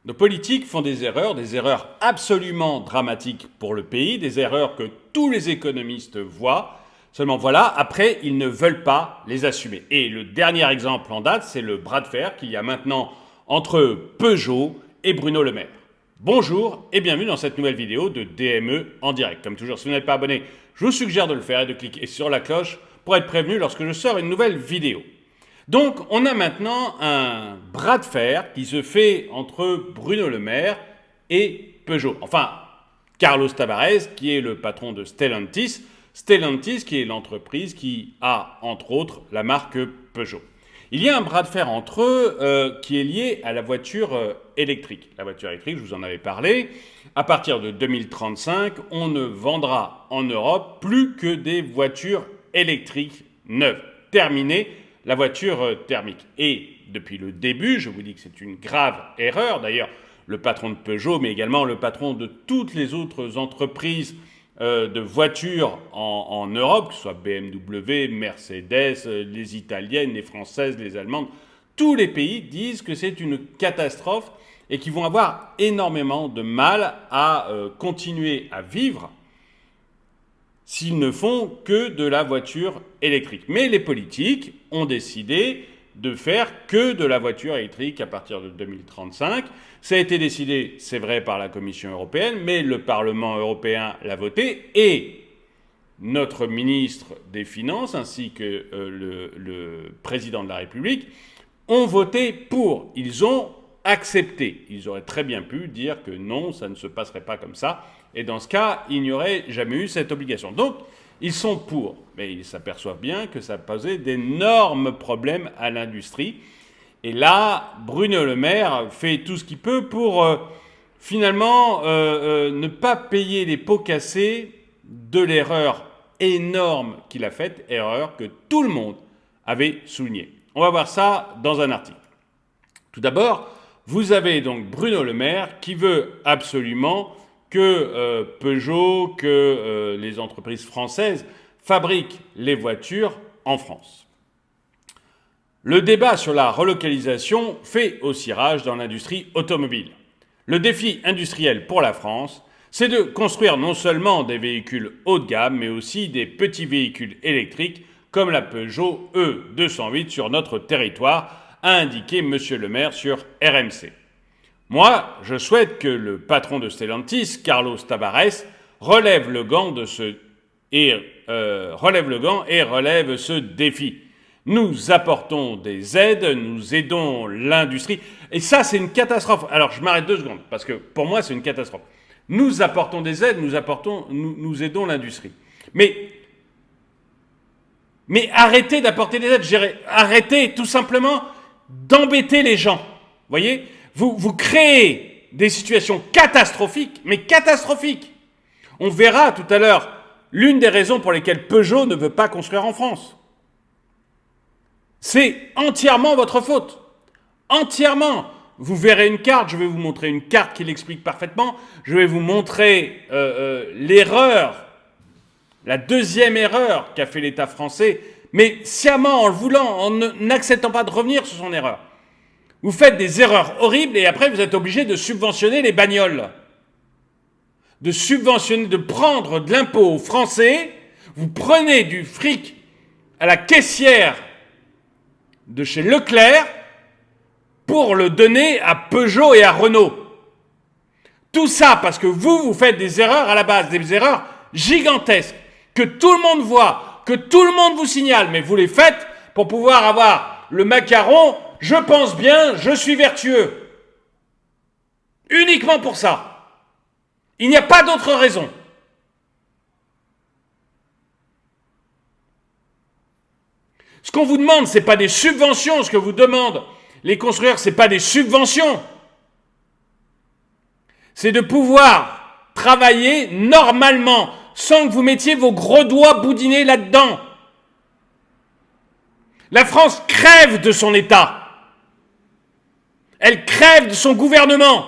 Nos politiques font des erreurs absolument dramatiques pour le pays, des erreurs que tous les économistes voient. Seulement voilà, après, ils ne veulent pas les assumer. Et le dernier exemple en date, c'est le bras de fer qu'il y a maintenant entre Peugeot et Bruno Le Maire. Bonjour et bienvenue dans cette nouvelle vidéo de DME en direct. Comme toujours, si vous n'êtes pas abonné, je vous suggère de le faire et de cliquer sur la cloche pour être prévenu lorsque je sors une nouvelle vidéo. Donc, on a maintenant un bras de fer qui se fait entre Bruno Le Maire et Peugeot. Enfin, Carlos Tavares, qui est le patron de Stellantis. Stellantis, qui est l'entreprise qui a, entre autres, la marque Peugeot. Il y a un bras de fer entre eux qui est lié à la voiture électrique. La voiture électrique, je vous en avais parlé. À partir de 2035, on ne vendra en Europe plus que des voitures électriques neuves. Terminé la voiture thermique. Et depuis le début, je vous dis que c'est une grave erreur. D'ailleurs, le patron de Peugeot, mais également le patron de toutes les autres entreprises de voitures en Europe, que ce soit BMW, Mercedes, les italiennes, les françaises, les allemandes, tous les pays disent que c'est une catastrophe et qu'ils vont avoir énormément de mal à continuer à vivre s'ils ne font que de la voiture électrique. Mais les politiques ont décidé de faire que de la voiture électrique à partir de 2035. Ça a été décidé, c'est vrai, par la Commission européenne, mais le Parlement européen l'a voté et notre ministre des Finances ainsi que le président de la République ont voté pour. Ils ont accepté. Ils auraient très bien pu dire que non, ça ne se passerait pas comme ça. Et dans ce cas, il n'y aurait jamais eu cette obligation. Donc, ils sont pour. Mais ils s'aperçoivent bien que ça posait d'énormes problèmes à l'industrie. Et là, Bruno Le Maire fait tout ce qu'il peut pour finalement ne pas payer les pots cassés de l'erreur énorme qu'il a faite, erreur que tout le monde avait soulignée. On va voir ça dans un article. Tout d'abord, vous avez donc Bruno Le Maire qui veut absolument que Peugeot, que les entreprises françaises fabriquent les voitures en France. Le débat sur la relocalisation fait aussi rage dans l'industrie automobile. Le défi industriel pour la France, c'est de construire non seulement des véhicules haut de gamme, mais aussi des petits véhicules électriques comme la Peugeot E208 sur notre territoire, a indiqué M. Le Maire sur RMC. Moi, je souhaite que le patron de Stellantis, Carlos Tavares, relève le gant et relève ce défi. Nous apportons des aides, nous aidons l'industrie. Et ça, c'est une catastrophe. Alors, je m'arrête 2 secondes, parce que pour moi, c'est une catastrophe. Nous apportons des aides, nous aidons l'industrie. Mais arrêtez d'apporter des aides. Arrêtez tout simplement d'embêter les gens. Vous voyez ? Vous créez des situations catastrophiques, mais catastrophiques. On verra tout à l'heure l'une des raisons pour lesquelles Peugeot ne veut pas construire en France. C'est entièrement votre faute. Entièrement. Vous verrez une carte, je vais vous montrer une carte qui l'explique parfaitement. Je vais vous montrer l'erreur, la deuxième erreur qu'a fait l'État français, mais sciemment, en le voulant, en n'acceptant pas de revenir sur son erreur. Vous faites des erreurs horribles et après vous êtes obligé de subventionner les bagnoles. De prendre de l'impôt aux Français, vous prenez du fric à la caissière de chez Leclerc pour le donner à Peugeot et à Renault. Tout ça parce que vous faites des erreurs à la base, des erreurs gigantesques, que tout le monde voit, que tout le monde vous signale, mais vous les faites pour pouvoir avoir le macaron. Je pense bien, je suis vertueux. Uniquement pour ça. Il n'y a pas d'autre raison. Ce qu'on vous demande, ce n'est pas des subventions. Ce que vous demandent les constructeurs, ce n'est pas des subventions. C'est de pouvoir travailler normalement, sans que vous mettiez vos gros doigts boudinés là-dedans. La France crève de son État. Elle crève de son gouvernement.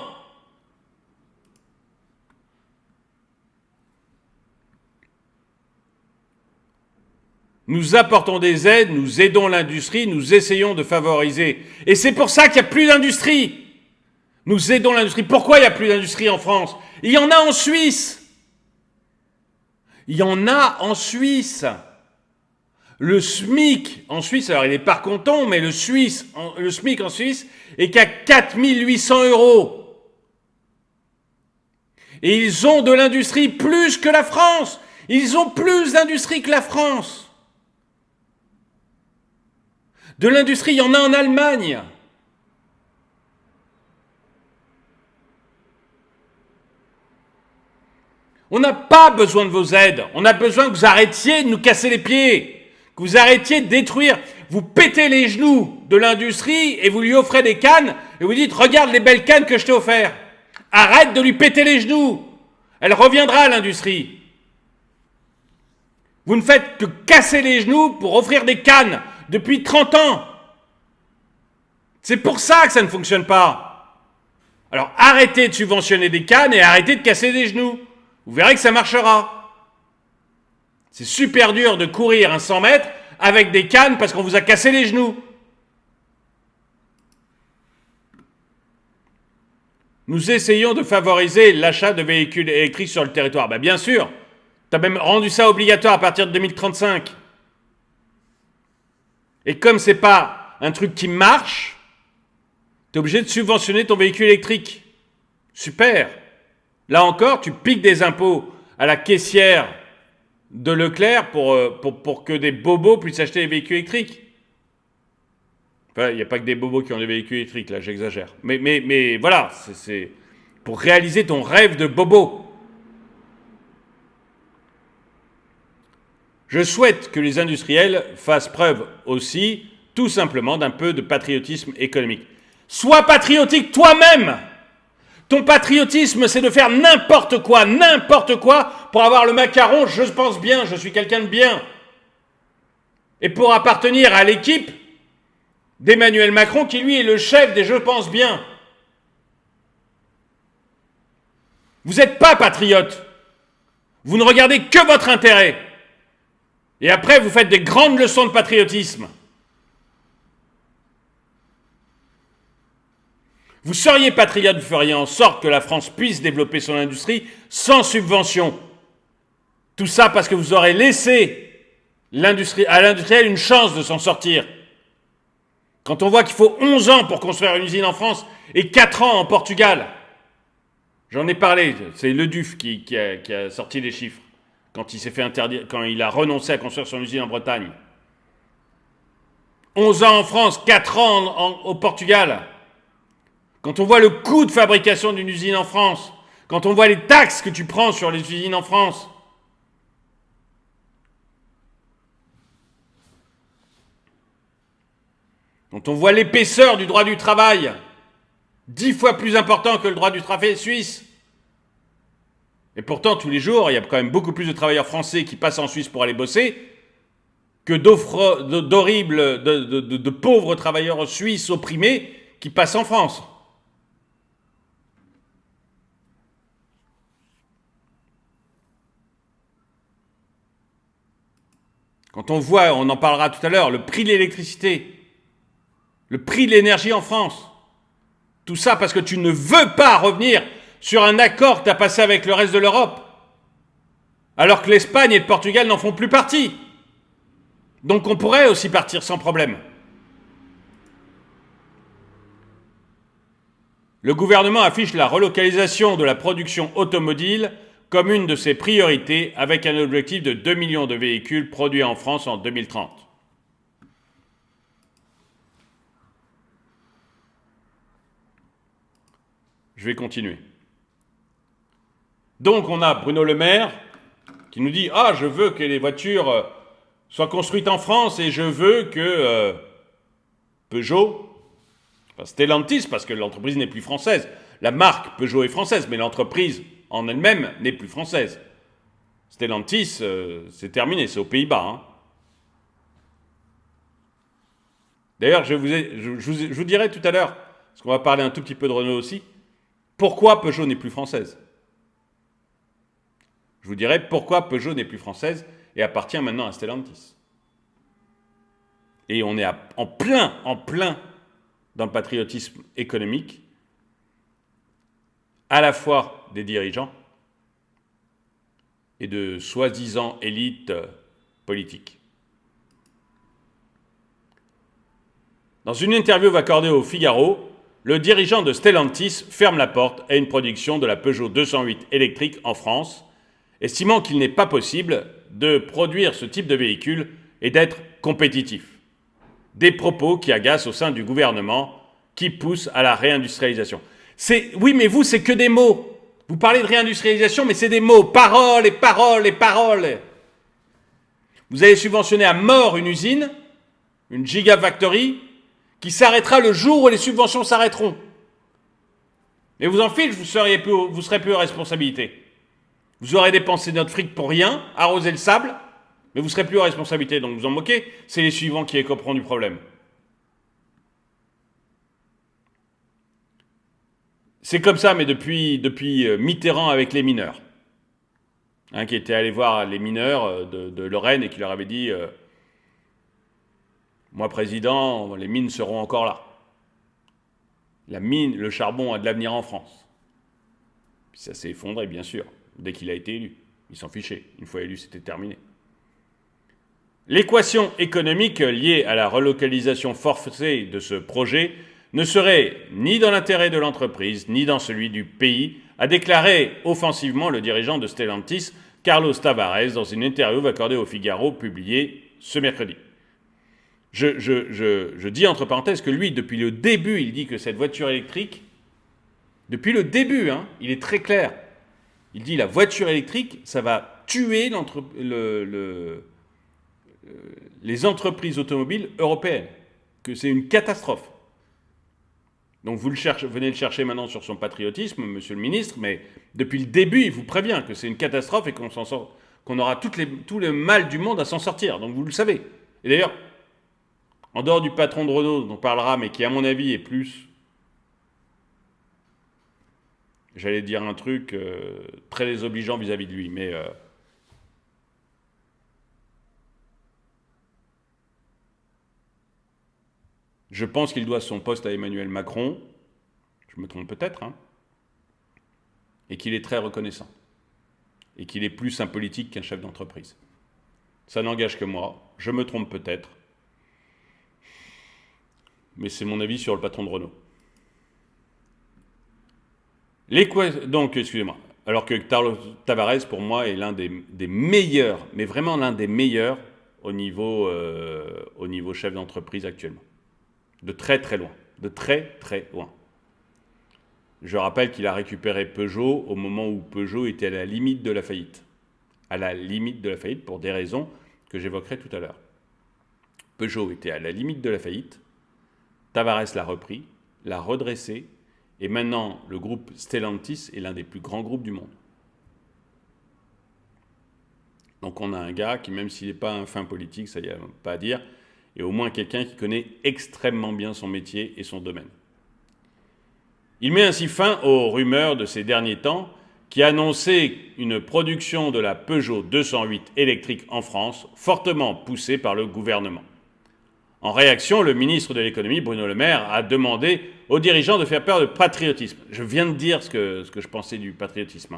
Nous apportons des aides, nous aidons l'industrie, nous essayons de favoriser. Et c'est pour ça qu'il n'y a plus d'industrie. Nous aidons l'industrie. Pourquoi il n'y a plus d'industrie en France? Il y en a en Suisse. Il y en a en Suisse. Le SMIC en Suisse, alors il est par canton, mais le SMIC en Suisse est qu'à 4 800 €. Et ils ont de l'industrie plus que la France. Ils ont plus d'industrie que la France. De l'industrie, il y en a en Allemagne. On n'a pas besoin de vos aides. On a besoin que vous arrêtiez de nous casser les pieds. Que vous arrêtiez de détruire. Vous pétez les genoux de l'industrie et vous lui offrez des cannes et vous dites « Regarde les belles cannes que je t'ai offertes. » Arrête de lui péter les genoux. Elle reviendra, l'industrie. Vous ne faites que casser les genoux pour offrir des cannes depuis 30 ans. C'est pour ça que ça ne fonctionne pas. Alors arrêtez de subventionner des cannes et arrêtez de casser des genoux. Vous verrez que ça marchera. C'est super dur de courir un 100 mètres avec des cannes parce qu'on vous a cassé les genoux. Nous essayons de favoriser l'achat de véhicules électriques sur le territoire. Ben bien sûr, tu as même rendu ça obligatoire à partir de 2035. Et comme c'est pas un truc qui marche, tu es obligé de subventionner ton véhicule électrique. Super. Là encore, tu piques des impôts à la caissière de Leclerc pour que des bobos puissent acheter des véhicules électriques. Enfin, il n'y a pas que des bobos qui ont des véhicules électriques, là, j'exagère. Mais voilà, c'est pour réaliser ton rêve de bobo. Je souhaite que les industriels fassent preuve aussi, tout simplement, d'un peu de patriotisme économique. Sois patriotique toi-même. Ton patriotisme, c'est de faire n'importe quoi pour avoir le macaron, je pense bien, je suis quelqu'un de bien. Et pour appartenir à l'équipe d'Emmanuel Macron, qui lui est le chef des je pense bien. Vous n'êtes pas patriote. Vous ne regardez que votre intérêt. Et après, vous faites des grandes leçons de patriotisme. Vous seriez patriote, vous feriez en sorte que la France puisse développer son industrie sans subvention. Tout ça parce que vous aurez laissé à l'industriel une chance de s'en sortir. Quand on voit qu'il faut 11 ans pour construire une usine en France et 4 ans en Portugal, j'en ai parlé, c'est Le Duf qui a sorti les chiffres quand il s'est fait interdire, quand il a renoncé à construire son usine en Bretagne. 11 ans en France, 4 ans au Portugal. Quand on voit le coût de fabrication d'une usine en France, quand on voit les taxes que tu prends sur les usines en France, quand on voit l'épaisseur du droit du travail, 10 fois plus important que le droit du travail suisse. Et pourtant, tous les jours, il y a quand même beaucoup plus de travailleurs français qui passent en Suisse pour aller bosser que d'horribles, de pauvres travailleurs suisses opprimés qui passent en France. Quand on voit, on en parlera tout à l'heure, le prix de l'électricité, le prix de l'énergie en France, tout ça parce que tu ne veux pas revenir sur un accord que tu as passé avec le reste de l'Europe, alors que l'Espagne et le Portugal n'en font plus partie. Donc on pourrait aussi partir sans problème. Le gouvernement affiche la relocalisation de la production automobile comme une de ses priorités, avec un objectif de 2 millions de véhicules produits en France en 2030. Je vais continuer. Donc on a Bruno Le Maire qui nous dit « Ah, je veux que les voitures soient construites en France et je veux que Peugeot, Stellantis, parce que l'entreprise n'est plus française, la marque Peugeot est française, mais l'entreprise en elle-même n'est plus française. Stellantis, c'est terminé, c'est aux Pays-Bas. Hein. D'ailleurs, je vous dirai tout à l'heure, parce qu'on va parler un tout petit peu de Renault aussi, pourquoi Peugeot n'est plus française. Je vous dirai pourquoi Peugeot n'est plus française et appartient maintenant à Stellantis. Et on est en plein dans le patriotisme économique. à la fois des dirigeants et de soi-disant élites politiques. Dans une interview accordée au Figaro, le dirigeant de Stellantis ferme la porte à une production de la Peugeot 208 électrique en France, estimant qu'il n'est pas possible de produire ce type de véhicule et d'être compétitif. Des propos qui agacent au sein du gouvernement, qui poussent à la réindustrialisation. Oui, mais vous, c'est que des mots. Vous parlez de réindustrialisation, mais c'est des mots. Paroles et paroles et paroles. Vous allez subventionner à mort une usine, une gigafactory, qui s'arrêtera le jour où les subventions s'arrêteront. Et vous en fiche, vous serez plus aux responsabilités. Vous aurez dépensé notre fric pour rien, arrosé le sable, mais vous serez plus aux responsabilités. Donc vous en moquez, c'est les suivants qui écoperont du problème. C'est comme ça, mais depuis Mitterrand avec les mineurs. Qui était allé voir les mineurs de Lorraine et qui leur avait dit moi, président, les mines seront encore là. Le charbon a de l'avenir en France. Puis ça s'est effondré, bien sûr, dès qu'il a été élu. Il s'en fichait. Une fois élu, c'était terminé. L'équation économique liée à la relocalisation forcée de ce projet ne serait ni dans l'intérêt de l'entreprise, ni dans celui du pays, a déclaré offensivement le dirigeant de Stellantis, Carlos Tavares, dans une interview accordée au Figaro, publiée ce mercredi. Je dis entre parenthèses que lui, depuis le début, il dit que cette voiture électrique, depuis le début, il est très clair. Il dit la voiture électrique, ça va tuer les entreprises automobiles européennes, que c'est une catastrophe. Donc vous venez le chercher maintenant sur son patriotisme, monsieur le ministre, mais depuis le début, il vous prévient que c'est une catastrophe et qu'on aura tout le mal du monde à s'en sortir. Donc vous le savez. Et d'ailleurs, en dehors du patron de Renault, dont on parlera, mais qui, à mon avis, est plus... J'allais dire un truc très désobligeant vis-à-vis de lui, mais... je pense qu'il doit son poste à Emmanuel Macron. Je me trompe peut-être, et qu'il est très reconnaissant. Et qu'il est plus un politique qu'un chef d'entreprise. Ça n'engage que moi. Je me trompe peut-être. Mais c'est mon avis sur le patron de Renault. Donc, excusez-moi. Alors que Carlos Tavares, pour moi, est l'un des meilleurs, mais vraiment l'un des meilleurs au niveau chef d'entreprise actuellement. De très très loin. De très très loin. Je rappelle qu'il a récupéré Peugeot au moment où Peugeot était à la limite de la faillite. À la limite de la faillite pour des raisons que j'évoquerai tout à l'heure. Peugeot était à la limite de la faillite. Tavares l'a repris, l'a redressé, et maintenant le groupe Stellantis est l'un des plus grands groupes du monde. Donc on a un gars qui, même s'il n'est pas un fin politique, ça n'y a pas à dire, est au moins quelqu'un qui connaît extrêmement bien son métier et son domaine. Il met ainsi fin aux rumeurs de ces derniers temps qui annonçaient une production de la Peugeot 208 électrique en France, fortement poussée par le gouvernement. En réaction, le ministre de l'économie, Bruno Le Maire, a demandé aux dirigeants de faire peur de patriotisme. Je viens de dire ce que je pensais du patriotisme.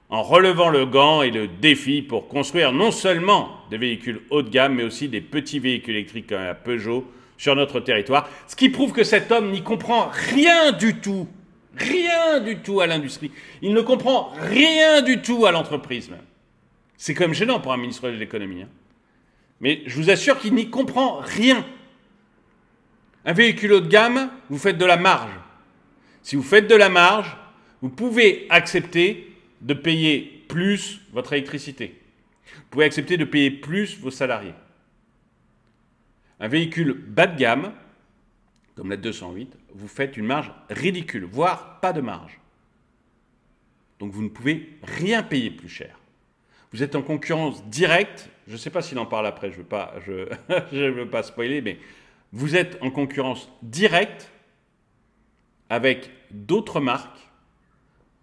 En relevant le gant et le défi pour construire non seulement des véhicules haut de gamme, mais aussi des petits véhicules électriques comme la Peugeot sur notre territoire. Ce qui prouve que cet homme n'y comprend rien du tout à l'industrie. Il ne comprend rien du tout à l'entreprise même. C'est quand même gênant pour un ministre de l'économie. Mais je vous assure qu'il n'y comprend rien. Un véhicule haut de gamme, vous faites de la marge. Si vous faites de la marge, vous pouvez accepter de payer plus votre électricité. Vous pouvez accepter de payer plus vos salariés. Un véhicule bas de gamme, comme la 208, vous faites une marge ridicule, voire pas de marge. Donc vous ne pouvez rien payer plus cher. Vous êtes en concurrence directe, je ne sais pas s'il en parle après, je ne veux pas spoiler, mais vous êtes en concurrence directe avec d'autres marques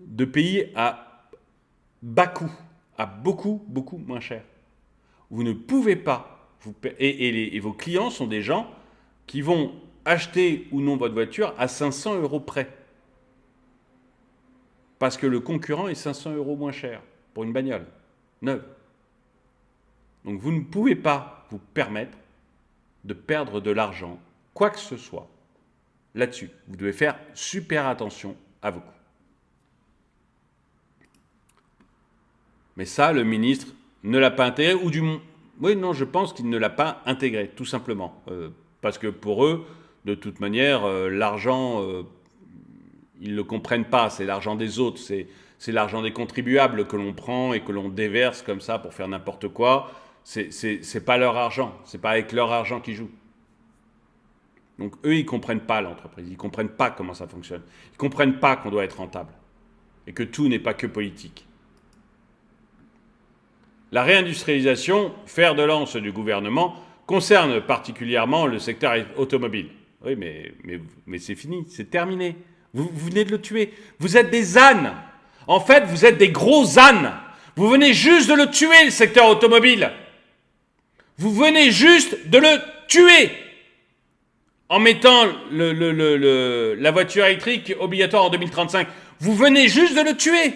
de pays à bas coût, à beaucoup, beaucoup moins cher. Vous ne pouvez pas, et vos clients sont des gens qui vont acheter ou non votre voiture à 500 € près. parce que le concurrent est 500 € moins cher pour une bagnole neuve. Donc vous ne pouvez pas vous permettre de perdre de l'argent, quoi que ce soit, là-dessus. Vous devez faire super attention à vos coûts. Mais ça, le ministre ne l'a pas intégré, ou du moins... Oui, non, je pense qu'il ne l'a pas intégré, tout simplement. Parce que pour eux, de toute manière, l'argent, ils ne le comprennent pas, c'est l'argent des autres, c'est l'argent des contribuables que l'on prend et que l'on déverse comme ça pour faire n'importe quoi. C'est pas leur argent, c'est pas avec leur argent qu'ils jouent. Donc eux, ils ne comprennent pas l'entreprise, ils ne comprennent pas comment ça fonctionne. Ils ne comprennent pas qu'on doit être rentable et que tout n'est pas que politique. La réindustrialisation, fer de lance du gouvernement, concerne particulièrement le secteur automobile. Oui, mais c'est fini, c'est terminé. Vous venez de le tuer. Vous êtes des ânes. En fait, vous êtes des gros ânes. Vous venez juste de le tuer, le secteur automobile. Vous venez juste de le tuer en mettant la voiture électrique obligatoire en 2035. Vous venez juste de le tuer.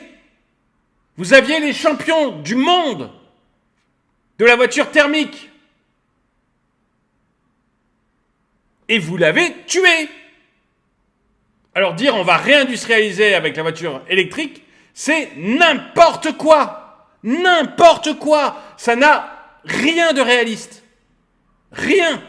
Vous aviez les champions du monde de la voiture thermique. Et vous l'avez tué. Alors dire on va réindustrialiser avec la voiture électrique, c'est n'importe quoi. N'importe quoi. Ça n'a rien de réaliste. Rien.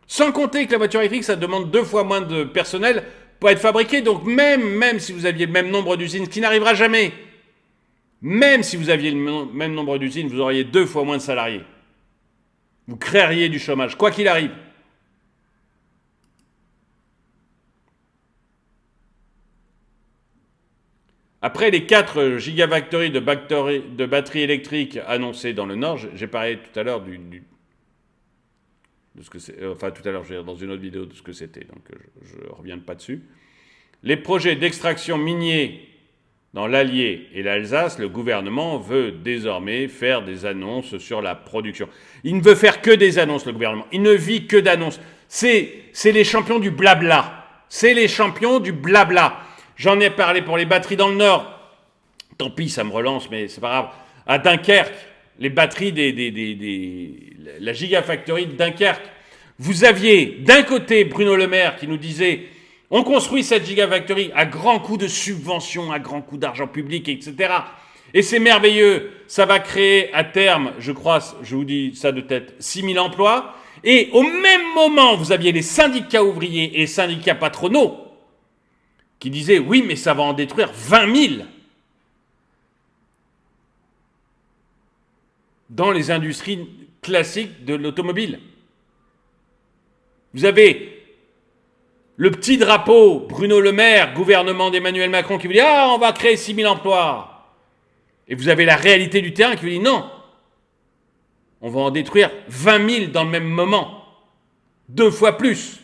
Sans compter que la voiture électrique, ça demande 2 fois moins de personnel pour être fabriquée. Donc même si vous aviez le même nombre d'usines, ce qui n'arrivera jamais, même si vous aviez le même nombre d'usines, vous auriez 2 fois moins de salariés. Vous créeriez du chômage, quoi qu'il arrive. Après les 4 gigafactories de batteries électriques annoncées dans le Nord, j'ai parlé tout à l'heure de ce que c'est, enfin tout à l'heure, je vais dire dans une autre vidéo de ce que c'était, donc je ne reviens pas dessus. Les projets d'extraction minier dans l'Allier et l'Alsace, le gouvernement veut désormais faire des annonces sur la production. Il ne veut faire que des annonces, le gouvernement. Il ne vit que d'annonces. C'est les champions du blabla. C'est les champions du blabla. J'en ai parlé pour les batteries dans le Nord. Tant pis, ça me relance, mais c'est pas grave. À Dunkerque, les batteries la Gigafactory de Dunkerque. Vous aviez d'un côté Bruno Le Maire qui nous disait on construit cette Gigafactory à grands coups de subventions, à grands coups d'argent public, etc. Et c'est merveilleux, ça va créer à terme, je crois, je vous dis ça de tête, 6 000 emplois. Et au même moment, vous aviez les syndicats ouvriers et les syndicats patronaux qui disaient oui, mais ça va en détruire 20 000 dans les industries classiques de l'automobile. Vous avez le petit drapeau, Bruno Le Maire, gouvernement d'Emmanuel Macron, qui vous dit « Ah, on va créer 6 000 emplois !» Et vous avez la réalité du terrain qui vous dit « Non, on va en détruire 20 000 dans le même moment, 2 fois plus. »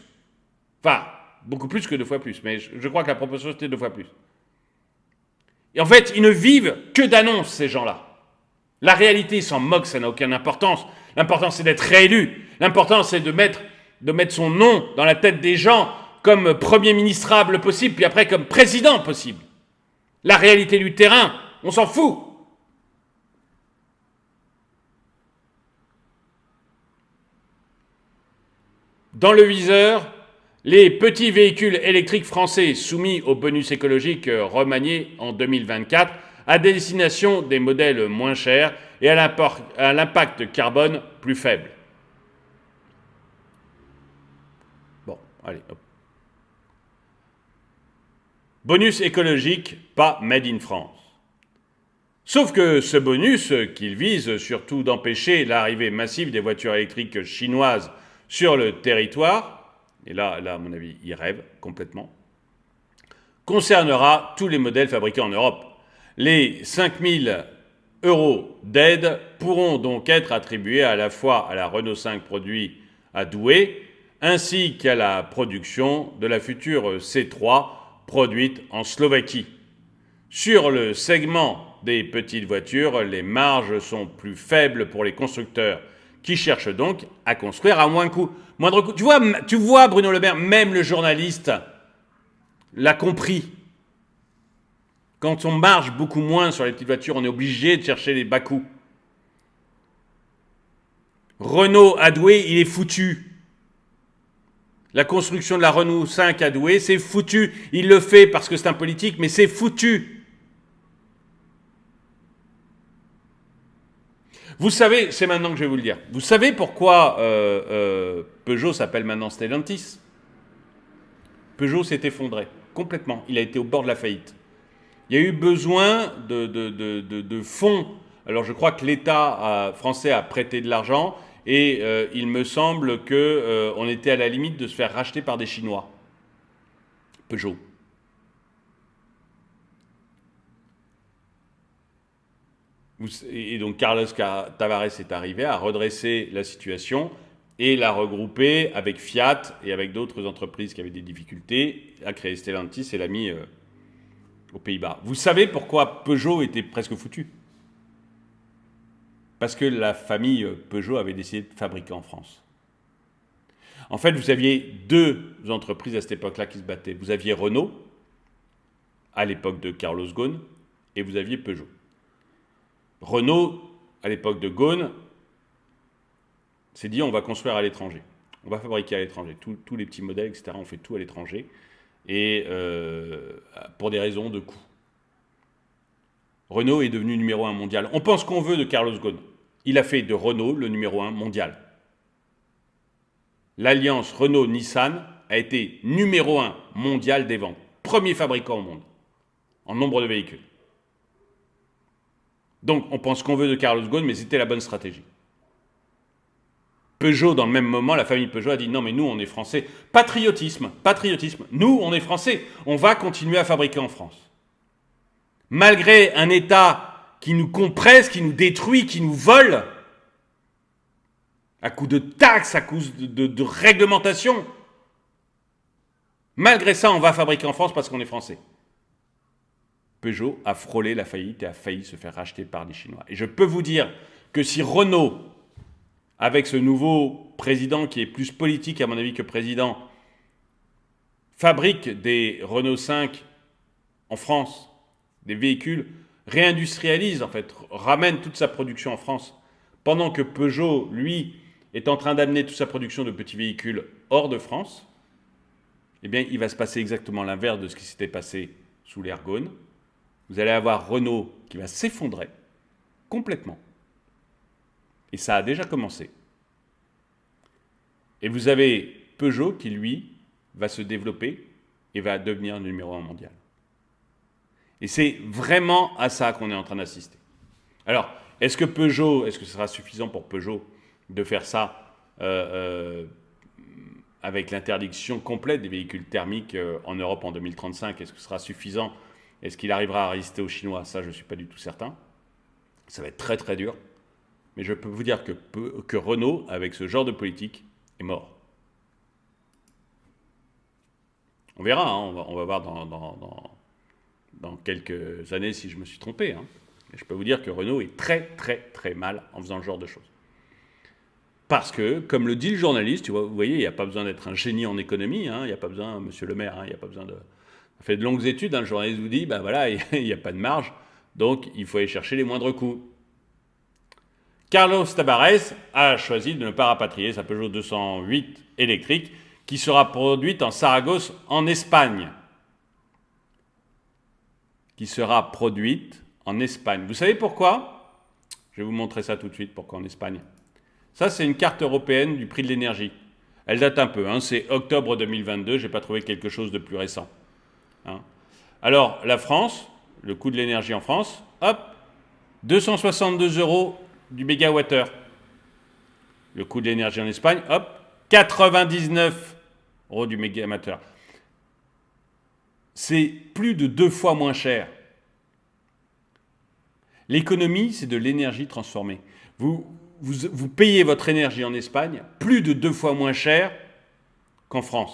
Enfin, beaucoup plus que 2 fois plus, mais je crois que la proportion c'était 2 fois plus. Et en fait, ils ne vivent que d'annonces, ces gens-là. La réalité, ils s'en moquent, ça n'a aucune importance. L'important, c'est d'être réélu. L'important, c'est de mettre son nom dans la tête des gens comme premier ministrable possible, puis après comme président possible. La réalité du terrain, on s'en fout. Dans le viseur, les petits véhicules électriques français soumis au bonus écologique remanié en 2024 à destination des modèles moins chers et à l'impact carbone plus faible. Bon, allez, hop. Bonus écologique, pas made in France. Sauf que ce bonus, qu'il vise surtout d'empêcher l'arrivée massive des voitures électriques chinoises sur le territoire, et là, à mon avis, il rêve complètement, concernera tous les modèles fabriqués en Europe. Les 5 000 € d'aide pourront donc être attribués à la fois à la Renault 5 produite à Douai, ainsi qu'à la production de la future C3 produite en Slovaquie. Sur le segment des petites voitures, les marges sont plus faibles pour les constructeurs, qui cherchent donc à construire à moindre coût. Tu vois, Bruno Le Maire, même le journaliste l'a compris. Quand on marche beaucoup moins sur les petites voitures, on est obligé de chercher les bas-coûts. Renault à Douai, il est foutu. La construction de la Renault 5 à Douai, c'est foutu. Il le fait parce que c'est un politique, mais c'est foutu. Vous savez, c'est maintenant que je vais vous le dire. Vous savez pourquoi Peugeot s'appelle maintenant Stellantis? Peugeot s'est effondré complètement. Il a été au bord de la faillite. Il y a eu besoin de fonds. Alors je crois que l'État français a prêté de l'argent et il me semble qu'on était à la limite de se faire racheter par des Chinois. Peugeot. Et donc Carlos Tavares est arrivé à redresser la situation et l'a regroupé avec Fiat et avec d'autres entreprises qui avaient des difficultés, a créé Stellantis et l'a mis aux Pays-Bas. Vous savez pourquoi Peugeot était presque foutu? Parce que la famille Peugeot avait décidé de fabriquer en France. En fait, vous aviez deux entreprises à cette époque-là qui se battaient. Vous aviez Renault, à l'époque de Carlos Ghosn, et vous aviez Peugeot. Renault, à l'époque de Ghosn, s'est dit on va construire à l'étranger. On va fabriquer à l'étranger. Tous les petits modèles, etc., on fait tout à l'étranger. Et pour des raisons de coût. Renault est devenu numéro 1 mondial. On pense qu'on veut de Carlos Ghosn. Il a fait de Renault le numéro 1 mondial. L'alliance Renault-Nissan a été numéro 1 mondial des ventes. Premier fabricant au monde, en nombre de véhicules. Donc, on pense qu'on veut de Carlos Ghosn, mais c'était la bonne stratégie. Peugeot, dans le même moment, la famille Peugeot a dit non, mais nous, on est français. Patriotisme. Nous, on est français. On va continuer à fabriquer en France. Malgré un État qui nous compresse, qui nous détruit, qui nous vole, à coup de taxes, à coup de réglementation. Malgré ça, on va fabriquer en France parce qu'on est français. Peugeot a frôlé la faillite et a failli se faire racheter par les Chinois. Et je peux vous dire que si Renault, avec ce nouveau président qui est plus politique à mon avis que président, fabrique des Renault 5 en France, des véhicules, réindustrialise en fait, ramène toute sa production en France, pendant que Peugeot, lui, est en train d'amener toute sa production de petits véhicules hors de France, eh bien il va se passer exactement l'inverse de ce qui s'était passé sous l'ère Ghosn. Vous allez avoir Renault qui va s'effondrer complètement. Et ça a déjà commencé. Et vous avez Peugeot qui, lui, va se développer et va devenir le numéro 1 mondial. Et c'est vraiment à ça qu'on est en train d'assister. Alors, est-ce que ce sera suffisant pour Peugeot de faire ça avec l'interdiction complète des véhicules thermiques en Europe en 2035? Est-ce que ce sera suffisant? Est-ce qu'il arrivera à résister aux Chinois? Ça, je ne suis pas du tout certain. Ça va être très très dur. Mais je peux vous dire que Renault, avec ce genre de politique, est mort. On verra, hein, on va voir dans quelques années si je me suis trompé. Hein. Mais je peux vous dire que Renault est très très très mal en faisant ce genre de choses. Parce que, comme le dit le journaliste, vous voyez, il n'y a pas besoin d'être un génie en économie, hein, il n'y a pas besoin, monsieur le maire, hein, il n'y a pas besoin de... On fait de longues études, hein, le journaliste vous dit, ben voilà, il n'y a pas de marge, donc il faut aller chercher les moindres coûts. Carlos Tavares a choisi de ne pas rapatrier sa Peugeot 208 électrique qui sera produite en Saragosse, en Espagne. Vous savez pourquoi? Je vais vous montrer ça tout de suite, pourquoi en Espagne. Ça, c'est une carte européenne du prix de l'énergie. Elle date un peu, hein, c'est octobre 2022, je n'ai pas trouvé quelque chose de plus récent. Hein. Alors, la France, le coût de l'énergie en France, hop, 262 € du mégawattheure. Le coût de l'énergie en Espagne, hop, 99 € du mégawattheure. C'est plus de 2 fois moins cher. L'économie, c'est de l'énergie transformée. Vous payez votre énergie en Espagne plus de 2 fois moins cher qu'en France,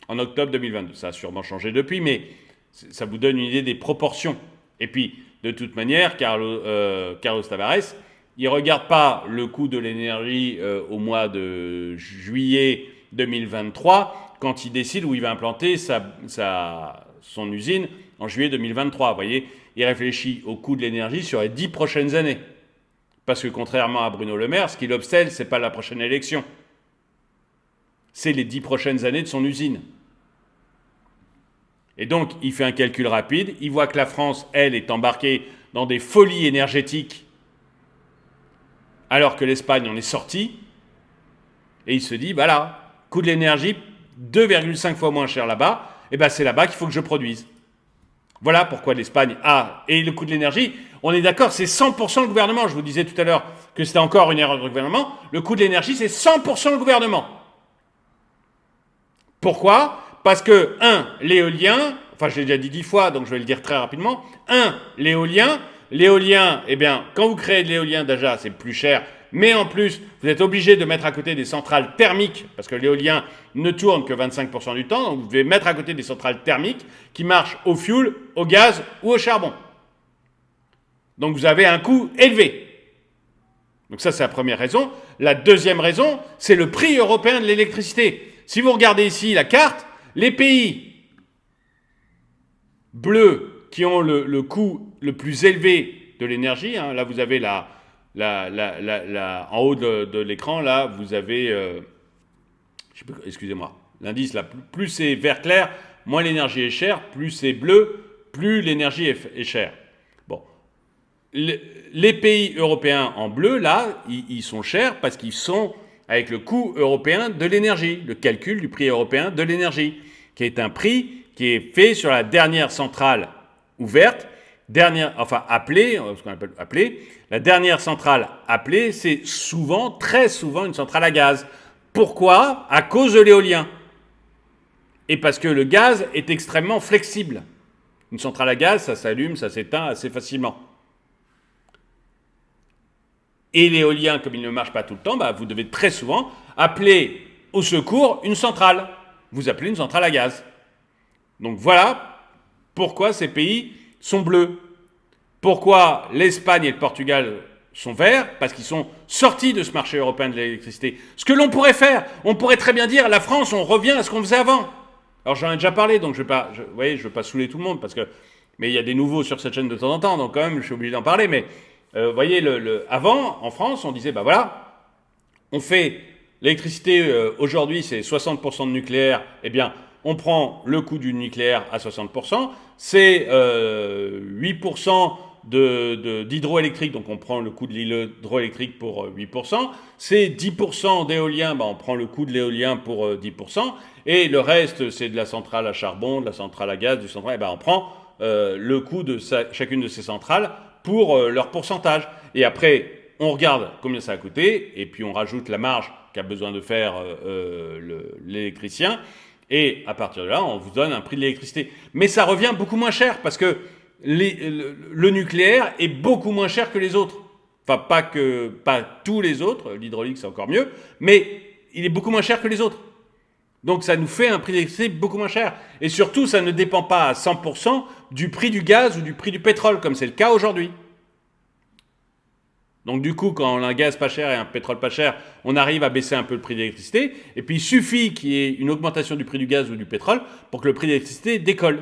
en octobre 2022. Ça a sûrement changé depuis, mais ça vous donne une idée des proportions. Et puis, de toute manière, Carlos Tavares, il ne regarde pas le coût de l'énergie au mois de juillet 2023, quand il décide où il va implanter son usine en juillet 2023. Vous voyez, il réfléchit au coût de l'énergie sur les 10 prochaines années. Parce que contrairement à Bruno Le Maire, ce qui l'obsède, ce n'est pas la prochaine élection. C'est les 10 prochaines années de son usine. Et donc, il fait un calcul rapide, il voit que la France, elle, est embarquée dans des folies énergétiques, alors que l'Espagne en est sortie, et il se dit, voilà, coût de l'énergie, 2,5 fois moins cher là-bas, et bien c'est là-bas qu'il faut que je produise. Voilà pourquoi l'Espagne a, et le coût de l'énergie, on est d'accord, c'est 100% le gouvernement. Je vous disais tout à l'heure que c'était encore une erreur du gouvernement, le coût de l'énergie, c'est 100% le gouvernement. Pourquoi ? Parce que, l'éolien, enfin je l'ai déjà dit 10 fois, donc je vais le dire très rapidement, l'éolien, eh bien, quand vous créez de l'éolien, déjà, c'est plus cher, mais en plus, vous êtes obligé de mettre à côté des centrales thermiques, parce que l'éolien ne tourne que 25% du temps, donc vous devez mettre à côté des centrales thermiques qui marchent au fioul, au gaz ou au charbon. Donc vous avez un coût élevé. Donc ça, c'est la première raison. La deuxième raison, c'est le prix européen de l'électricité. Si vous regardez ici la carte, les pays bleus qui ont le coût le plus élevé de l'énergie, là vous avez en haut de l'écran, là vous avez, excusez-moi, l'indice là, plus c'est vert clair, moins l'énergie est chère, plus c'est bleu, plus l'énergie est chère. Bon, les pays européens en bleu, là, ils sont chers parce qu'ils sont avec le coût européen de l'énergie, le calcul du prix européen de l'énergie, qui est un prix qui est fait sur la dernière centrale ouverte, appelée, ce qu'on appelle appelée. La dernière centrale appelée, c'est très souvent une centrale à gaz. Pourquoi ? À cause de l'éolien. Et parce que le gaz est extrêmement flexible. Une centrale à gaz, ça s'allume, ça s'éteint assez facilement. Et l'éolien, comme il ne marche pas tout le temps, vous devez très souvent appeler au secours une centrale. Vous appelez une centrale à gaz. Donc voilà pourquoi ces pays sont bleus. Pourquoi l'Espagne et le Portugal sont verts ? Parce qu'ils sont sortis de ce marché européen de l'électricité. Ce que l'on pourrait faire, on pourrait très bien dire, la France, on revient à ce qu'on faisait avant. Alors j'en ai déjà parlé, donc je ne veux pas saouler tout le monde, mais il y a des nouveaux sur cette chaîne de temps en temps, donc quand même je suis obligé d'en parler, mais vous voyez, avant, en France, on disait, voilà, on fait l'électricité, aujourd'hui, c'est 60% de nucléaire, eh bien, on prend le coût du nucléaire à 60%, c'est 8% d'hydroélectrique, donc on prend le coût de l'hydroélectrique pour 8%, c'est 10% d'éolien, on prend le coût de l'éolien pour 10%, et le reste, c'est de la centrale à charbon, de la centrale à gaz, on prend le coût de chacune de ces centrales pour leur pourcentage. Et après, on regarde combien ça a coûté, et puis on rajoute la marge qu'a besoin de faire l'électricien, et à partir de là, on vous donne un prix de l'électricité. Mais ça revient beaucoup moins cher, parce que le nucléaire est beaucoup moins cher que les autres. Enfin, pas tous les autres, l'hydraulique c'est encore mieux, mais il est beaucoup moins cher que les autres. Donc ça nous fait un prix d'électricité beaucoup moins cher. Et surtout, ça ne dépend pas à 100% du prix du gaz ou du prix du pétrole, comme c'est le cas aujourd'hui. Donc du coup, quand on a un gaz pas cher et un pétrole pas cher, on arrive à baisser un peu le prix de l'électricité. Et puis il suffit qu'il y ait une augmentation du prix du gaz ou du pétrole pour que le prix de l'électricité décolle.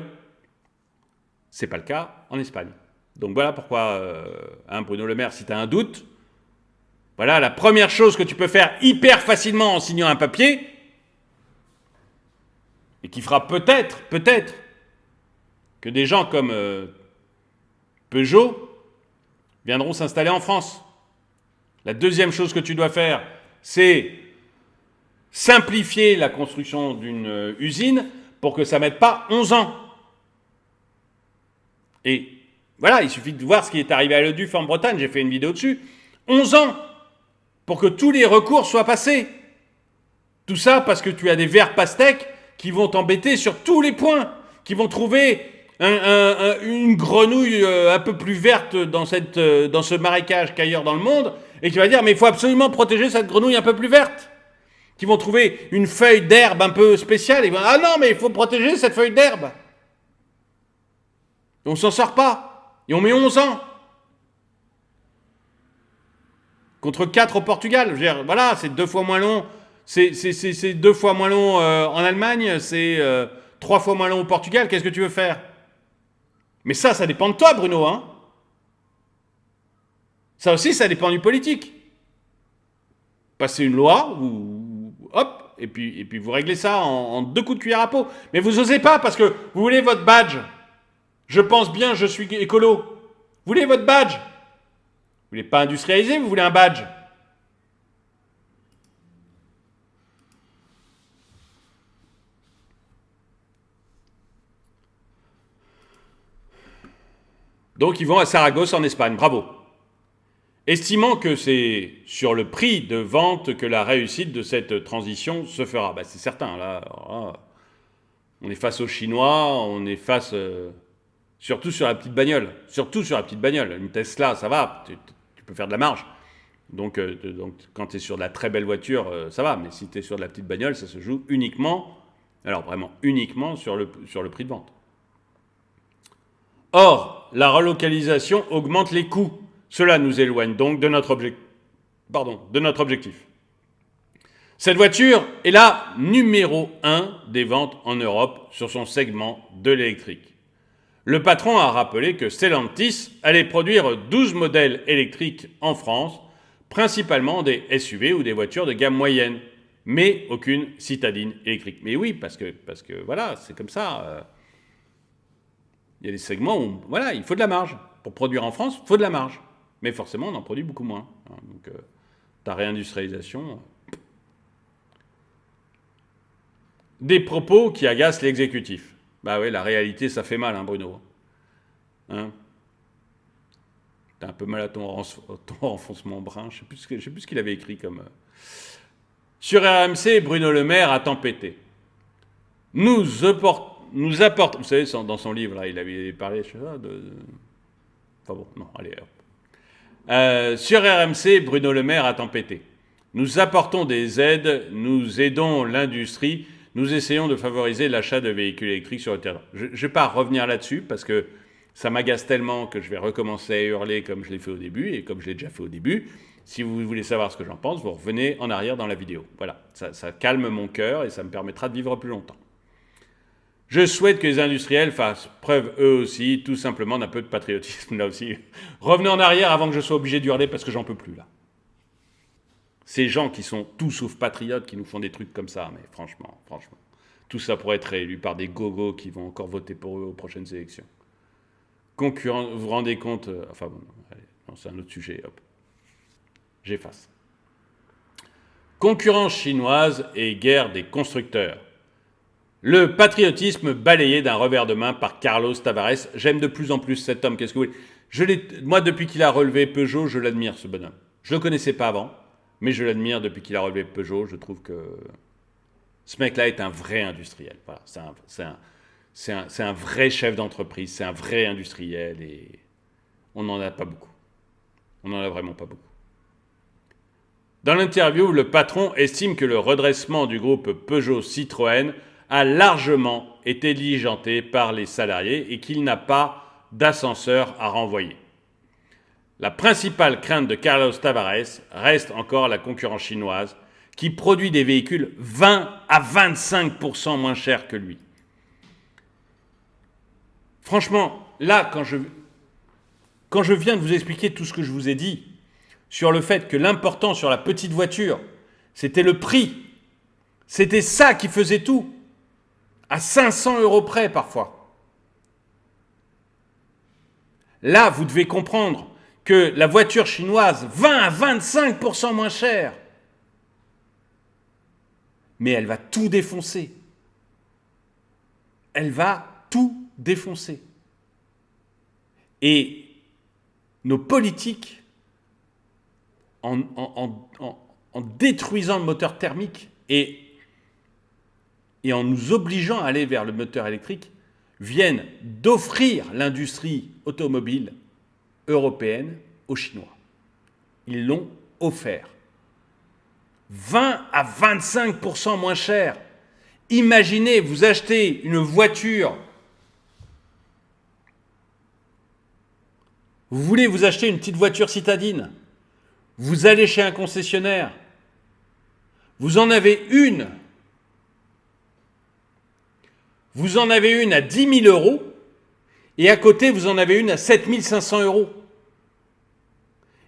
Ce n'est pas le cas en Espagne. Donc voilà pourquoi, Bruno Le Maire, si tu as un doute, voilà la première chose que tu peux faire hyper facilement en signant un papier, et qui fera peut-être, que des gens comme Peugeot viendront s'installer en France. La deuxième chose que tu dois faire, c'est simplifier la construction d'une usine pour que ça ne mette pas 11 ans. Et voilà, il suffit de voir ce qui est arrivé à Leduf en Bretagne, j'ai fait une vidéo dessus. 11 ans pour que tous les recours soient passés. Tout ça parce que tu as des verts pastèques qui vont t'embêter sur tous les points, qui vont trouver une grenouille un peu plus verte dans ce marécage qu'ailleurs dans le monde, et qui va dire, mais il faut absolument protéger cette grenouille un peu plus verte. Qui vont trouver une feuille d'herbe un peu spéciale, et vont dire, ah non, mais il faut protéger cette feuille d'herbe. Et on s'en sort pas. Et on met 11 ans. Contre 4 au Portugal. Je veux dire, voilà, c'est 2 fois moins long C'est 2 fois moins long en Allemagne, c'est 3 fois moins long au Portugal. Qu'est-ce que tu veux faire? Mais ça dépend de toi, Bruno, hein. Ça aussi, ça dépend du politique. Passez une loi, hop, et puis vous réglez ça en 2 coups de cuillère à peau. Mais vous osez pas parce que vous voulez votre badge. Je pense bien, je suis écolo. Vous voulez votre badge. Vous voulez pas industrialiser, vous voulez un badge. Donc ils vont à Saragosse en Espagne, bravo. Estimant que c'est sur le prix de vente que la réussite de cette transition se fera. Bah, c'est certain, là, on est face aux Chinois, on est face surtout sur la petite bagnole. Surtout sur la petite bagnole. Une Tesla, ça va, tu peux faire de la marge. Donc quand tu es sur de la très belle voiture, ça va. Mais si tu es sur de la petite bagnole, ça se joue uniquement, alors vraiment uniquement sur le prix de vente. Or, la relocalisation augmente les coûts. Cela nous éloigne donc de notre objectif. Cette voiture est la numéro 1 des ventes en Europe sur son segment de l'électrique. Le patron a rappelé que Stellantis allait produire 12 modèles électriques en France, principalement des SUV ou des voitures de gamme moyenne, mais aucune citadine électrique. Mais oui, parce que voilà, c'est comme ça. Il y a des segments où voilà, il faut de la marge. Pour produire en France, il faut de la marge. Mais forcément, on en produit beaucoup moins. Donc, ta réindustrialisation. Des propos qui agacent l'exécutif. Bah oui, la réalité, ça fait mal, hein, Bruno. Hein? T'as un peu mal à ton renfoncement brun. Je sais plus ce qu'il avait écrit comme. Sur RMC, Bruno Le Maire a tempêté. Nous apportons. Vous savez, dans son livre, là, il avait parlé, je sais pas, Enfin bon, non, allez, hop. Sur RMC, Bruno Le Maire a tempêté. Nous apportons des aides, nous aidons l'industrie, nous essayons de favoriser l'achat de véhicules électriques sur le terrain. Je ne vais pas revenir là-dessus parce que ça m'agace tellement que je vais recommencer à hurler comme je l'ai fait au début et comme je l'ai déjà fait au début. Si vous voulez savoir ce que j'en pense, vous revenez en arrière dans la vidéo. Voilà, ça calme mon cœur et ça me permettra de vivre plus longtemps. Je souhaite que les industriels fassent preuve eux aussi, tout simplement, d'un peu de patriotisme là aussi. Revenez en arrière avant que je sois obligé de hurler parce que j'en peux plus là. Ces gens qui sont tout sauf patriotes, qui nous font des trucs comme ça, mais franchement, tout ça pourrait être réélu par des gogos qui vont encore voter pour eux aux prochaines élections. Concurrents, vous vous rendez compte enfin bon, allez, non, c'est un autre sujet, hop. J'efface. Concurrence chinoise et guerre des constructeurs. Le patriotisme balayé d'un revers de main par Carlos Tavares. J'aime de plus en plus cet homme. Qu'est-ce que vous voulez ? Moi, depuis qu'il a relevé Peugeot, je l'admire, ce bonhomme. Je ne le connaissais pas avant, mais je l'admire depuis qu'il a relevé Peugeot. Je trouve que ce mec-là est un vrai industriel. Voilà, c'est un vrai chef d'entreprise, c'est un vrai industriel et on n'en a pas beaucoup. On n'en a vraiment pas beaucoup. Dans l'interview, le patron estime que le redressement du groupe Peugeot-Citroën a largement été diligenté par les salariés et qu'il n'a pas d'ascenseur à renvoyer. La principale crainte de Carlos Tavares reste encore la concurrence chinoise qui produit des véhicules 20 à 25% moins chers que lui. Franchement, là, quand je viens de vous expliquer tout ce que je vous ai dit sur le fait que l'important sur la petite voiture, c'était le prix, c'était ça qui faisait tout, à 500 € près parfois. Là, vous devez comprendre que la voiture chinoise, 20 à 25% moins chère, mais elle va tout défoncer. Elle va tout défoncer. Et nos politiques, en détruisant le moteur thermique et en nous obligeant à aller vers le moteur électrique, viennent d'offrir l'industrie automobile européenne aux Chinois. Ils l'ont offert. 20 à 25% moins cher. Imaginez, vous achetez une voiture. Vous voulez vous acheter une petite voiture citadine. Vous allez chez un concessionnaire. Vous en avez une à 10 000 euros, et à côté, vous en avez une à 7 500 euros.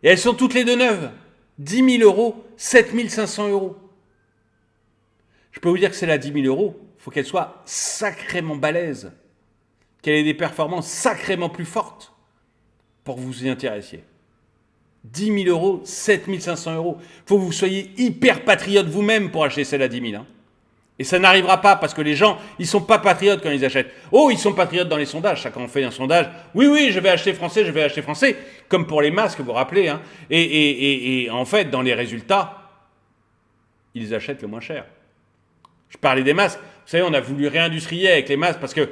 Et elles sont toutes les deux neuves. 10 000 euros, 7 500 euros. Je peux vous dire que celle à 10 000 euros, il faut qu'elle soit sacrément balèze, qu'elle ait des performances sacrément plus fortes pour que vous y intéressiez. 10 000 euros, 7 500 euros. Il faut que vous soyez hyper patriote vous-même pour acheter celle à 10 000. Et ça n'arrivera pas parce que les gens, ils ne sont pas patriotes quand ils achètent. Oh, ils sont patriotes dans les sondages. Ça, quand on fait un sondage, oui, je vais acheter français, comme pour les masques, vous vous rappelez. Et en fait, dans les résultats, ils achètent le moins cher. Je parlais des masques. Vous savez, on a voulu réindustrialiser avec les masques parce que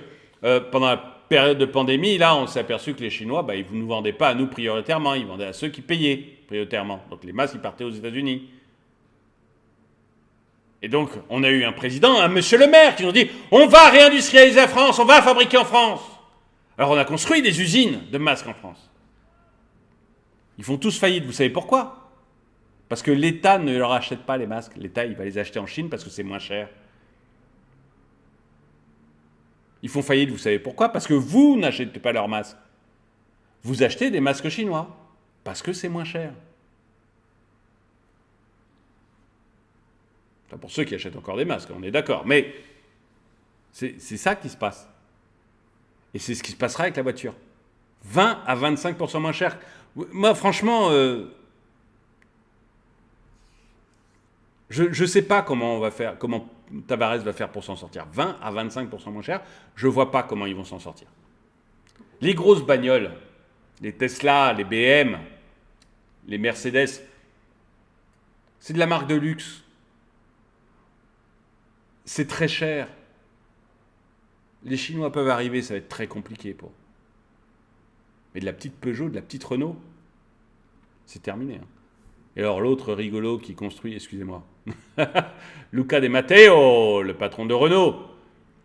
pendant la période de pandémie, là, on s'est aperçu que les Chinois, ils ne nous vendaient pas à nous prioritairement. Ils vendaient à ceux qui payaient prioritairement. Donc les masques, ils partaient aux États-Unis. Et donc, on a eu un président, un monsieur le maire, qui nous dit « On va réindustrialiser la France, on va fabriquer en France ». Alors, on a construit des usines de masques en France. Ils font tous faillite. Vous savez pourquoi? Parce que l'État ne leur achète pas les masques. L'État, il va les acheter en Chine parce que c'est moins cher. Ils font faillite, vous savez pourquoi? Parce que vous n'achetez pas leurs masques. Vous achetez des masques chinois parce que c'est moins cher. Enfin, pour ceux qui achètent encore des masques, on est d'accord. Mais c'est ça qui se passe. Et c'est ce qui se passera avec la voiture. 20 à 25% moins cher. Moi, franchement, je ne sais pas comment on va faire, comment Tavares va faire pour s'en sortir. 20 à 25% moins cher, je ne vois pas comment ils vont s'en sortir. Les grosses bagnoles, les Tesla, les BM, les Mercedes, c'est de la marque de luxe. C'est très cher. Les Chinois peuvent arriver, ça va être très compliqué pour. Mais de la petite Peugeot, de la petite Renault, c'est terminé. Et alors l'autre rigolo qui construit, excusez-moi, Luca De Matteo, le patron de Renault,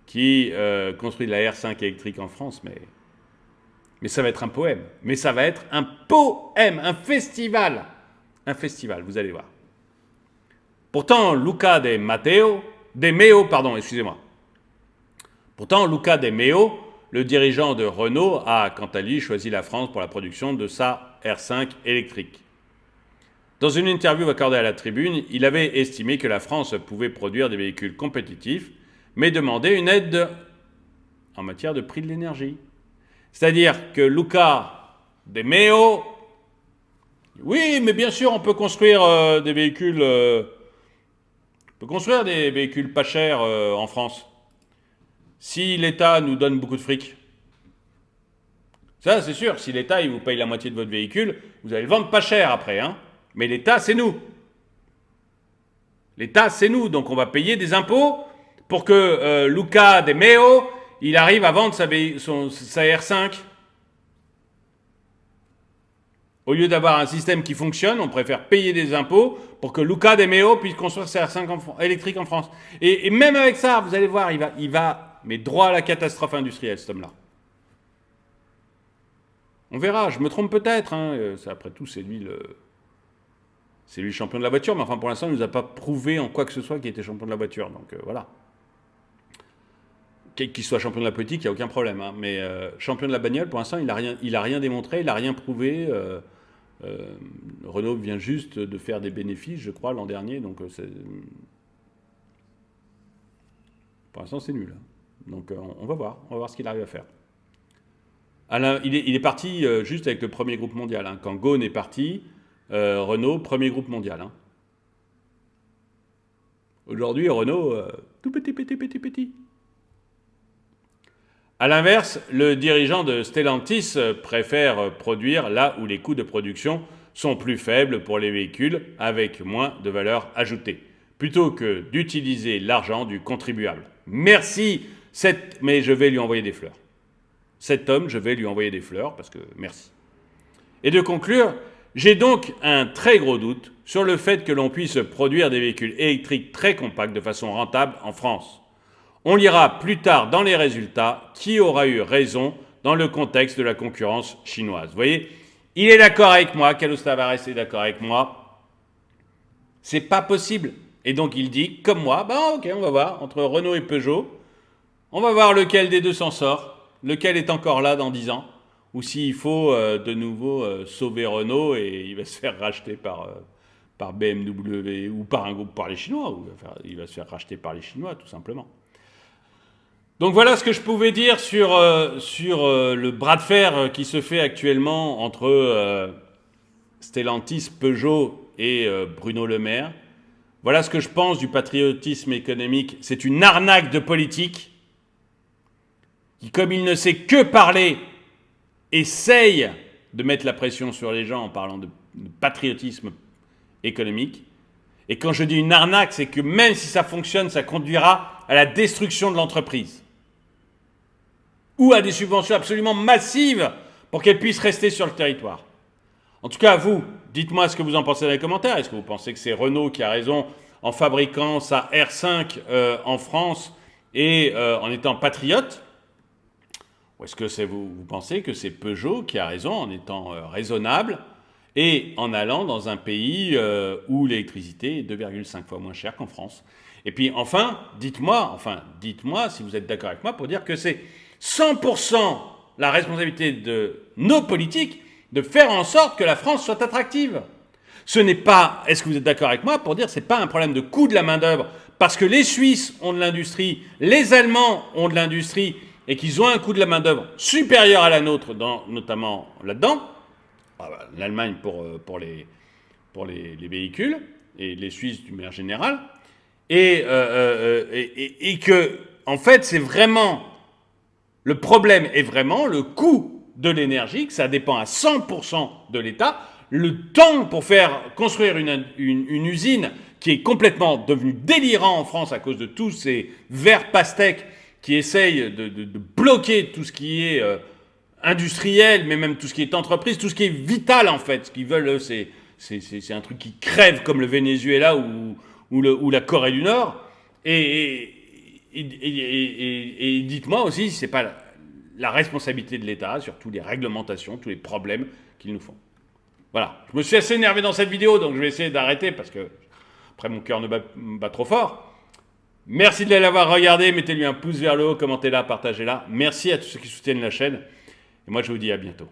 qui construit de la R5 électrique en France, mais ça va être un poème. Mais ça va être un poème, un festival. Un festival, vous allez voir. Pourtant, Luca De Meo, le dirigeant de Renault, a quant à lui choisi la France pour la production de sa R5 électrique. Dans une interview accordée à la Tribune, il avait estimé que la France pouvait produire des véhicules compétitifs, mais demandait une aide en matière de prix de l'énergie. C'est-à-dire que Luca De Meo, oui, mais bien sûr, on peut construire des véhicules pas chers en France. Si l'État nous donne beaucoup de fric. Ça, c'est sûr, si l'État il vous paye la moitié de votre véhicule, vous allez le vendre pas cher après. Mais l'État, c'est nous. L'État, c'est nous. Donc on va payer des impôts pour que Luca De Meo, il arrive à vendre sa R5. Au lieu d'avoir un système qui fonctionne, on préfère payer des impôts pour que Luca De Meo puisse construire sa R5 électrique en France. Et même avec ça, vous allez voir, il va mais droit à la catastrophe industrielle, cet homme-là. On verra, je me trompe peut-être. Après tout, c'est lui le champion de la voiture, mais enfin pour l'instant, il ne nous a pas prouvé en quoi que ce soit qu'il était champion de la voiture. Donc voilà. Qu'il soit champion de la politique, il n'y a aucun problème. Mais champion de la bagnole, pour l'instant, il n'a rien démontré, il n'a rien prouvé. Renault vient juste de faire des bénéfices, je crois, l'an dernier. Donc pour l'instant, c'est nul. Donc on va voir ce qu'il arrive à faire. Il est parti juste avec le premier groupe mondial. Quand Ghosn est parti, Renault, premier groupe mondial. Aujourd'hui, Renault, tout petit. A l'inverse, le dirigeant de Stellantis préfère produire là où les coûts de production sont plus faibles pour les véhicules avec moins de valeur ajoutée, plutôt que d'utiliser l'argent du contribuable. Merci, mais je vais lui envoyer des fleurs. Cet homme, je vais lui envoyer des fleurs parce que merci. Et de conclure, j'ai donc un très gros doute sur le fait que l'on puisse produire des véhicules électriques très compacts de façon rentable en France. On lira plus tard dans les résultats qui aura eu raison dans le contexte de la concurrence chinoise. Vous voyez, il est d'accord avec moi, Carlos Tavares est d'accord avec moi. C'est pas possible. Et donc il dit, comme moi, ok, on va voir, entre Renault et Peugeot, on va voir lequel des deux s'en sort, lequel est encore là dans 10 ans, ou s'il faut de nouveau sauver Renault et il va se faire racheter par BMW ou par un groupe, par les Chinois, ou il va se faire racheter par les Chinois tout simplement. Donc voilà ce que je pouvais dire sur le bras de fer qui se fait actuellement entre Stellantis, Peugeot et Bruno Le Maire. Voilà ce que je pense du patriotisme économique. C'est une arnaque de politique qui, comme il ne sait que parler, essaye de mettre la pression sur les gens en parlant de patriotisme économique. Et quand je dis une arnaque, c'est que même si ça fonctionne, ça conduira à la destruction de l'entreprise. Ou à des subventions absolument massives pour qu'elle puisse rester sur le territoire. En tout cas, vous, dites-moi ce que vous en pensez dans les commentaires. Est-ce que vous pensez que c'est Renault qui a raison en fabriquant sa R5 en France et en étant patriote? Ou est-ce que vous pensez que c'est Peugeot qui a raison en étant raisonnable et en allant dans un pays où l'électricité est 2,5 fois moins chère qu'en France? Et puis enfin, dites-moi si vous êtes d'accord avec moi pour dire que c'est 100% la responsabilité de nos politiques de faire en sorte que la France soit attractive. Ce n'est pas, est-ce que vous êtes d'accord avec moi pour dire que ce n'est pas un problème de coût de la main-d'œuvre, parce que les Suisses ont de l'industrie, les Allemands ont de l'industrie, et qu'ils ont un coût de la main-d'œuvre supérieur à la nôtre, notamment là-dedans, l'Allemagne pour les véhicules, et les Suisses d'une manière générale, et que, en fait, c'est vraiment, le problème est vraiment le coût de l'énergie, que ça dépend à 100% de l'État, le temps pour faire construire une usine qui est complètement devenue délirant en France à cause de tous ces verts pastèques qui essayent de bloquer tout ce qui est industriel, mais même tout ce qui est entreprise, tout ce qui est vital en fait. Ce qu'ils veulent, c'est un truc qui crève comme le Venezuela ou la Corée du Nord. Et dites-moi aussi si ce n'est pas la responsabilité de l'État sur toutes les réglementations, tous les problèmes qu'ils nous font. Voilà, je me suis assez énervé dans cette vidéo, donc je vais essayer d'arrêter parce que après mon cœur ne bat trop fort. Merci de l'avoir regardé, mettez-lui un pouce vers le haut, commentez-la, partagez-la. Merci à tous ceux qui soutiennent la chaîne. Et moi, je vous dis à bientôt.